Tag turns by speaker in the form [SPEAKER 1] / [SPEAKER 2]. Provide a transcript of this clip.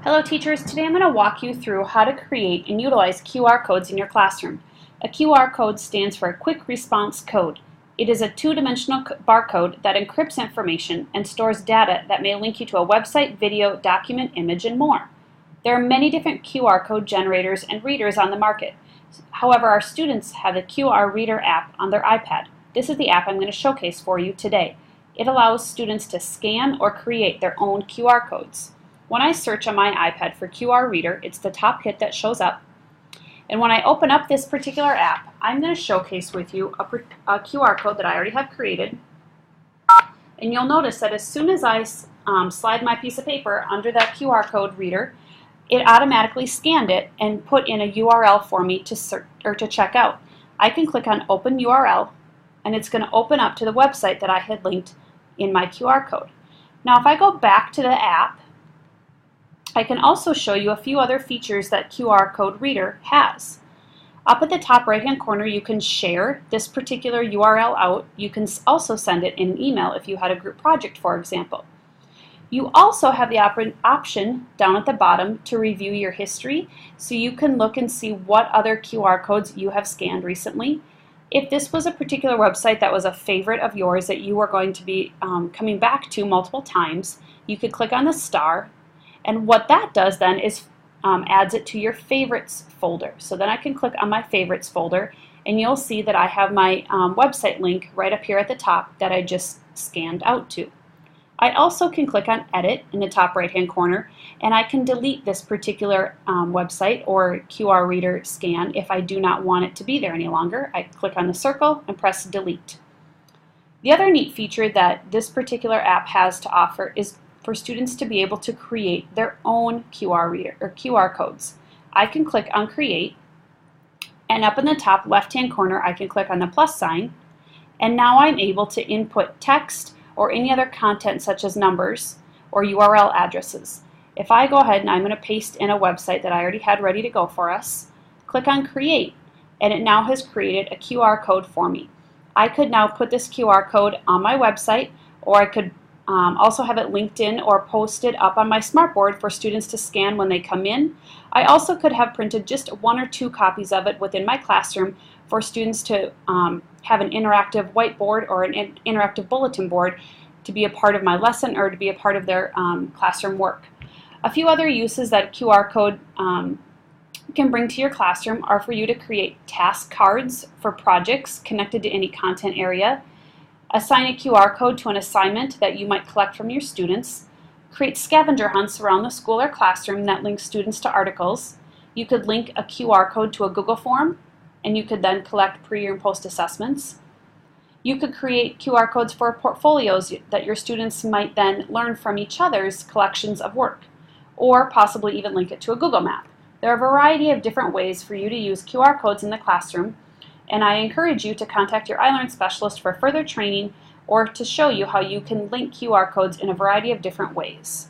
[SPEAKER 1] Hello teachers, today I'm going to walk you through how to create and utilize QR codes in your classroom. A QR code stands for a Quick Response Code. It is a two-dimensional barcode that encrypts information and stores data that may link you to a website, video, document, image, and more. There are many different QR code generators and readers on the market. However, our students have the QR Reader app on their iPad. This is the app I'm going to showcase for you today. It allows students to scan or create their own QR codes. When I search on my iPad for QR Reader, it's the top hit that shows up. And when I open up this particular app, I'm going to showcase with you a QR code that I already have created. And you'll notice that as soon as I slide my piece of paper under that QR code reader, it automatically scanned it and put in a URL for me to search or to check out. I can click on Open URL, and it's going to open up to the website that I had linked in my QR code. Now, if I go back to the app, I can also show you a few other features that QR code reader has. Up at the top right hand corner, you can share this particular URL out. You can also send it in an email if you had a group project, for example. You also have the option down at the bottom to review your history, so you can look and see what other QR codes you have scanned recently. If this was a particular website that was a favorite of yours that you are going to be coming back to multiple times, you could click on the star. And what that does then is adds it to your favorites folder. So then I can click on my favorites folder, and you'll see that I have my website link right up here at the top that I just scanned out to. I also can click on Edit in the top right hand corner, and I can delete this particular website or QR reader scan if I do not want it to be there any longer. I click on the circle and press Delete. The other neat feature that this particular app has to offer is for students to be able to create their own QR reader or QR codes. I can click on Create, and up in the top left-hand corner I can click on the plus sign, and now I'm able to input text or any other content such as numbers or URL addresses. If I go ahead and I'm going to paste in a website that I already had ready to go for us, click on Create, and it now has created a QR code for me. I could now put this QR code on my website, or I could also have it linked in or posted up on my smartboard for students to scan when they come in. I also could have printed just 1 or 2 copies of it within my classroom for students to have an interactive whiteboard or an interactive bulletin board to be a part of my lesson or to be a part of their classroom work. A few other uses that QR code can bring to your classroom are for you to create task cards for projects connected to any content area, assign a QR code to an assignment that you might collect from your students, create scavenger hunts around the school or classroom that link students to articles. You could link a QR code to a Google form, and you could then collect pre and post assessments. You could create QR codes for portfolios that your students might then learn from each other's collections of work, or possibly even link it to a Google map. There are a variety of different ways for you to use QR codes in the classroom, and I encourage you to contact your iLearn specialist for further training or to show you how you can link QR codes in a variety of different ways.